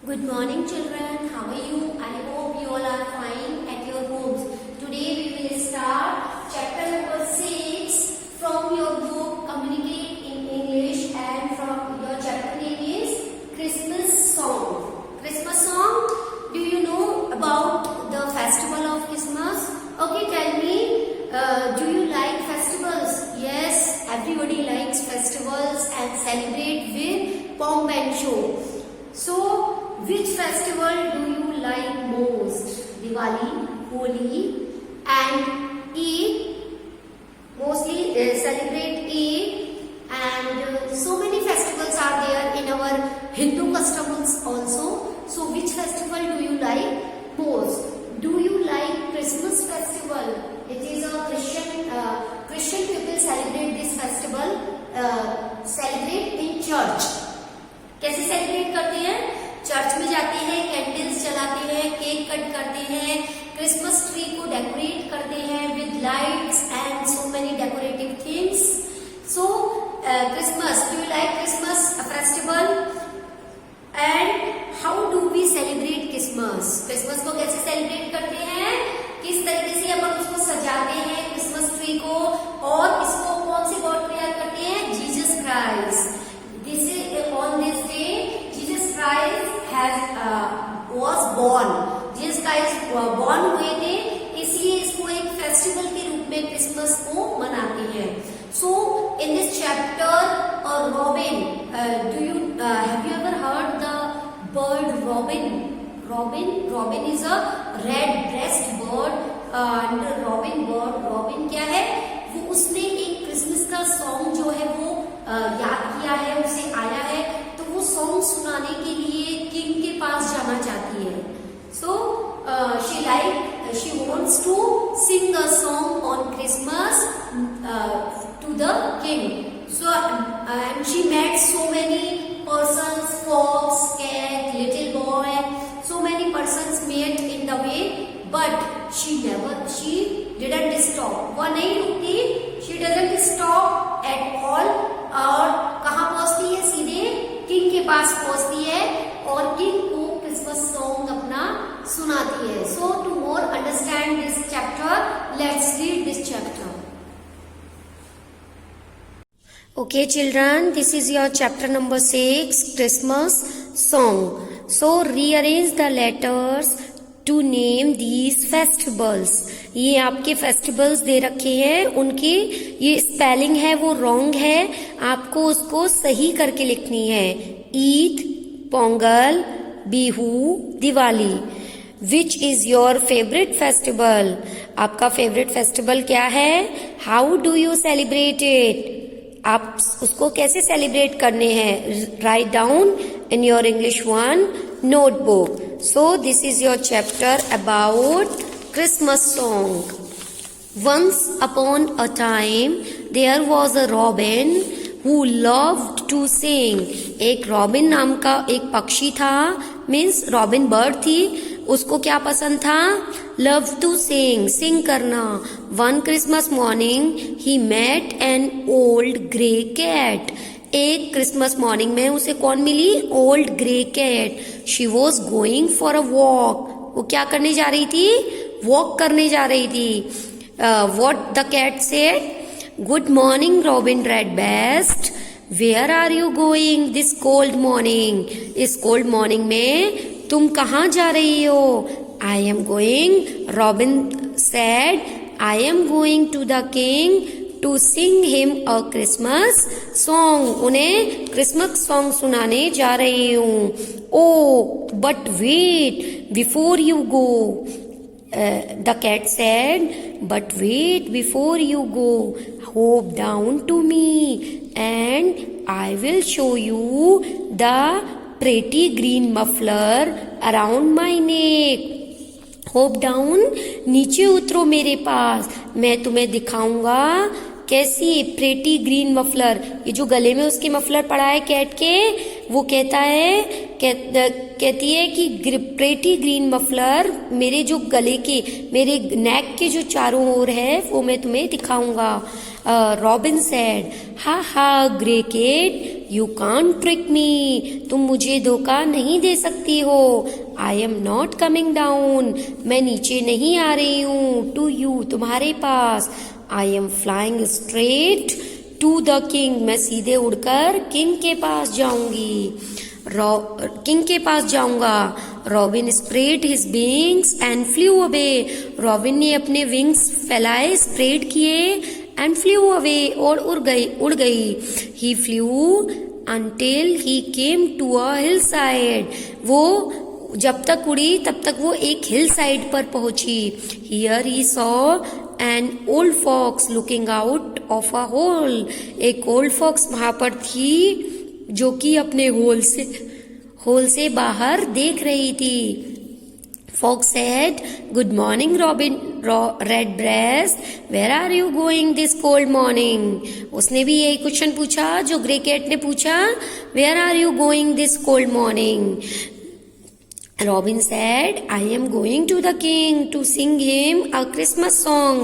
Good morning, children. How are you? I hope you all are fine at your homes. Today we will start chapter number 6 from your book Communicate in English, and from your chapter name is Christmas Song. Christmas Song. Do you know about the festival of Christmas? Okay, tell me. Do you like festivals? Yes, everybody likes festivals and celebrate with pomp and show. So, which festival do you like most? Diwali, Holi, and Eid. Mostly celebrate Eid, and so many festivals are there in our Hindu customs also. So, which festival do you like most? Do you like Christmas festival? It is a Christian people celebrate this festival. Celebrate in church. कैसे celebrate करते हैं? Church में जाते हैं, candles जलाते हैं, cake cut करते हैं, क्रिसमस ट्री को डेकोरेट करते हैं with lights and so many decorative things. So Christmas, do you like Christmas festival? And how do we celebrate Christmas? Christmas को कैसे सेलिब्रेट करते हैं? किस तरीके से अपन उसको सजाते हैं क्रिसमस ट्री को, और इसको कौन से गॉड प्रेयर करते हैं? Jesus Christ. This is on this day Jesus Christ was born. Jesus Christ born हुए थे, इसलिए इसको एक फेस्टिवल के रूप में क्रिसमस को मनाते हैं. So in this chapter, Robin, have you ever heard the bird Robin? Robin is a red-breast bird, and Robin क्या है? वो उसने एक क्रिसमस का सॉन्ग जो है वो याद किया है, उसे आया है, तो वो सॉन्ग सुनाने के लिए किंग के पास जाना चाहती है. सो she wants to sing a song on Christmas to the king. So and she met so many persons, fox, cat, little boy, so many persons met in the way, but she didn't stop. वह नहीं रुकती, she doesn't stop at all. और कहाँ पहुंचती है? सीधे king के पास पहुंचती है और किंग को क्रिसमस सॉन्ग अपना सुनाती है. So to more understand this chapter, let's read this chapter. Okay, children, this is your chapter number 6, Christmas song. So rearrange the letters to name these festivals. ये आपके फेस्टिवल्स दे रखे हैं, उनकी ये स्पेलिंग है वो रॉन्ग है, आपको उसको सही करके लिखनी है. Eid, Pongal, Bihu, Diwali. Which is your favourite festival? आपका फेवरेट फेस्टिवल क्या है? How do you celebrate it? आप उसको कैसे सेलिब्रेट करने हैं? Write down in your English 1 notebook. So this is your chapter about Christmas song. Once upon a time there was a robin who loved to sing. एक robin नाम का एक पक्षी था, मीन्स रॉबिन बर्ड थी, उसको क्या पसंद था? लव टू सिंग करना. One Christmas morning he met an old grey cat. एक क्रिसमस मॉर्निंग में उसे कौन मिली? Old grey cat. She was going for a walk. वो क्या करने जा रही थी? वॉक करने जा रही थी. What the cat said? Good morning Robin Redbreast, where are you going this cold morning? इस कोल्ड मॉर्निंग में तुम कहाँ जा रही हो? I am going, Robin said, I am going to the king to sing him a Christmas song. उन्हें Christmas song सुनाने जा रही हूँ. Oh but wait before you go, the cat said, but wait before you go, hop down to me and I will show you the pretty green muffler around my neck. Hope down, नीचे उतरो मेरे पास, मैं तुम्हें दिखाऊंगा कैसी pretty green muffler. ये जो गले में उसके मफलर पड़ा है कैट के, वो कहती है कि प्रेटी ग्रीन मफलर मेरे जो गले के, मेरे नेक के जो चारों ओर है वो मैं तुम्हें दिखाऊंगा. Robin said, ha ha grey cat, you can't trick me, तुम मुझे धोखा नहीं दे सकती हो। I am not coming down, मैं नीचे नहीं आ रही हूँ, टू यू, तुम्हारे पास। I am flying straight to the king, मैं सीधे उड़कर किंग के पास जाऊंगी, किंग के पास जाऊंगा। Robin spread his wings and flu away, robin ने अपने विंग्स फैलाए, स्प्रेड किए, एंड फ्लू अवे, और उड़ गई। He flew until he came to a hill side, वो जब तक उड़ी तब तक वो एक हिल साइड पर पहुंची। Here he saw an old fox looking out of a hole, एक ओल्ड फॉक्स वहां पर थी जो कि अपने होल से बाहर देख रही थी। Fox said, good morning Robin Redbreast, where are you going this cold morning. उसने भी यही क्वेश्चन पूछा जो ग्रे कैट ने पूछा, where are you going this cold morning. Robin said, I am going to the king to sing him a Christmas song.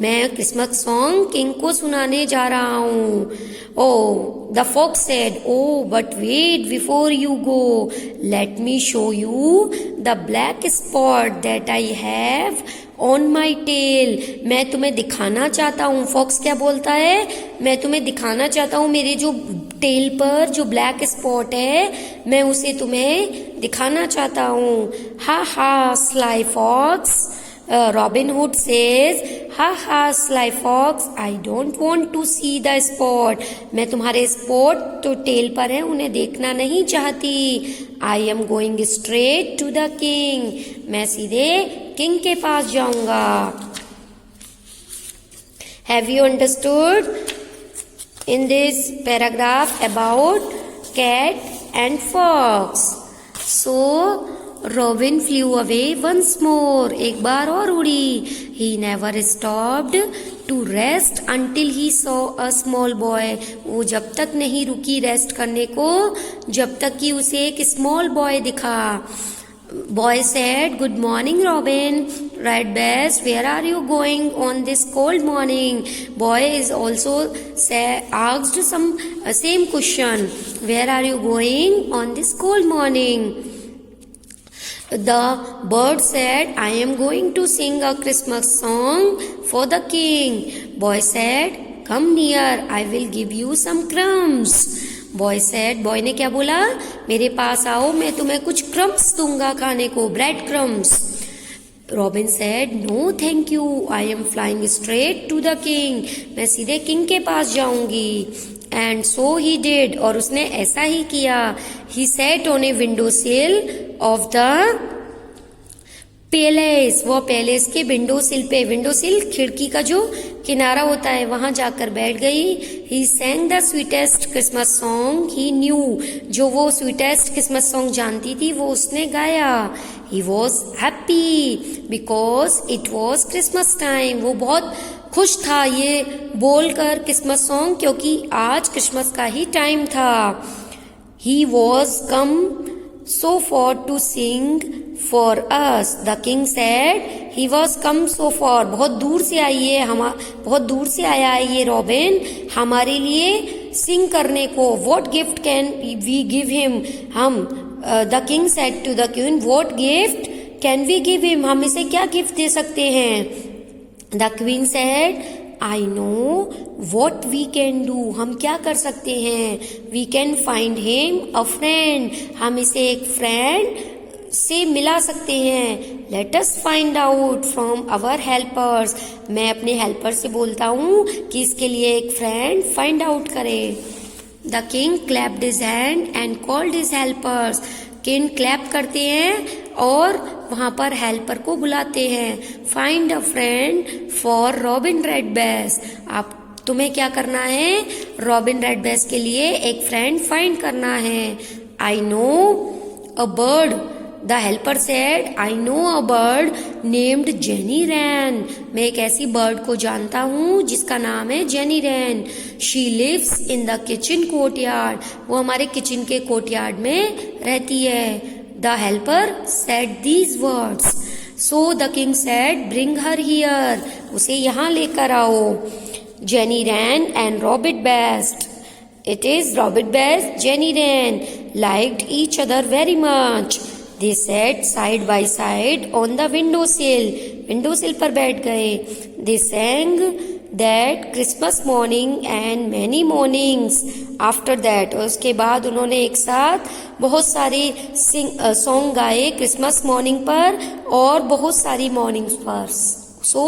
मैं Christmas song king को सुनाने जा रहा हूँ। Oh, the fox said, oh, but wait before you go. Let me show you the black spot that I have on my tail. मैं तुम्हें दिखाना चाहता हूँ। फॉक्स क्या बोलता है, मैं तुम्हें दिखाना चाहता हूँ मेरे जो टेल पर जो ब्लैक स्पॉट है, मैं उसे तुम्हें दिखाना चाहता हूँ। Ha ha sly fox, Robin Hood says, ha ha sly fox, I don't want to see the spot, मैं तुम्हारे स्पॉट तो टेल पर है उन्हें देखना नहीं चाहती। I am going straight to the king, मैं सीधे किंग के पास जाऊंगा। Have you understood in this paragraph about cat and fox? So Robin flew away once more, एक बार और उड़ी। He never stopped to rest until he saw a small boy, वो जब तक नहीं रुकी रेस्ट करने को जब तक कि उसे एक स्मॉल बॉय दिखा। Boy said, good morning Robin Redbreast, where are you going on this cold morning? Boy is also asked same question, where are you going on this cold morning? The bird said, I am going to sing a Christmas song for the king. Boy said, come near, I will give you some crumbs. Boy said, boy ने क्या बोला, मेरे पास आओ मैं तुम्हें कुछ crumbs दूंगा खाने को, bread crumbs. Robin said, no thank you, I am flying straight to the king, मैं सीधे किंग के पास जाऊंगी। एंड सो ही डिड, और उसने ऐसा ही किया। He sat on a window sill of the palace, वो पैलेस के विंडो सिल पे, विंडो सिल खिड़की का जो किनारा होता है वहां जाकर बैठ गई। He sang the sweetest Christmas song he knew, जो वो स्वीटेस्ट क्रिसमस सॉन्ग जानती थी वो उसने गाया। He was happy because it was Christmas time, वो बहुत खुश था ये बोलकर क्रिसमस सॉन्ग, क्योंकि आज क्रिसमस का ही टाइम था। He was come so far to sing for us, the king said. He was come so far, बहुत दूर से आई है, बहुत दूर से आया है ये रॉबिन हमारे लिए सिंग करने को। What gift can we give him? हम the king said to the queen, what gift can we give him? हम इसे क्या गिफ्ट दे सकते हैं? The queen said, I know what we can do, हम क्या कर सकते हैं? We can find him a friend, हम इसे एक फ्रेंड से मिला सकते हैं। Let us find out from our helpers, मैं अपने हेल्पर से बोलता हूँ कि इसके लिए एक फ्रेंड फाइंड आउट करे। The king clapped his hand and called his helpers, king clap करते हैं और वहां पर हेल्पर को बुलाते हैं। Find a friend for Robin Redbreast, आप तुम्हें क्या करना है, रॉबिन रेडब्रेस्ट के लिए एक फ्रेंड फाइंड करना है। I know a bird, the helper said, I know a bird named Jenny Wren, मैं एक ऐसी बर्ड को जानता हूँ जिसका नाम है Jenny Wren. She lives in the kitchen courtyard, वो हमारे किचन के कोर्टयार्ड में रहती है। The helper said these words, so the king said, bring her here, उसे यहाँ लेकर आओ। Jenny Wren and Robin best It is Robin Bear, Jenny Wren liked each other very much. They sat side by side on the windowsill. Windowsill पर बैठ गए. They sang that Christmas morning and many mornings after that. और उसके बाद उन्होंने एक साथ बहुत सारे सॉन्ग गाए क्रिसमस मॉर्निंग पर और बहुत सारी मॉर्निंग्स पर. So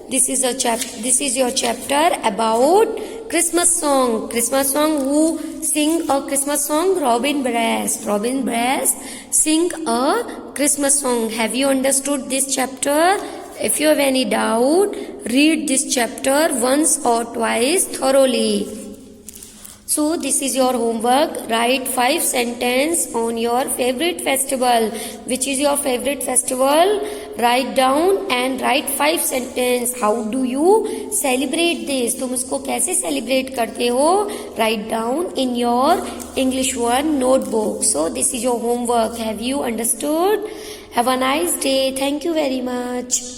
this is your chapter about Christmas song. Christmas song. Who sing a Christmas song? Robin Brass. Robin Brass sing a Christmas song. Have you understood this chapter? If you have any doubt, read this chapter once or twice thoroughly. So this is your homework. Write 5 sentences on your favorite festival. Which is your favorite festival? Write down and write 5 sentences. How do you celebrate this? तुम उसको कैसे celebrate करते हो? Write down in your English 1 notebook. So this is your homework. Have you understood? Have a nice day. Thank you very much.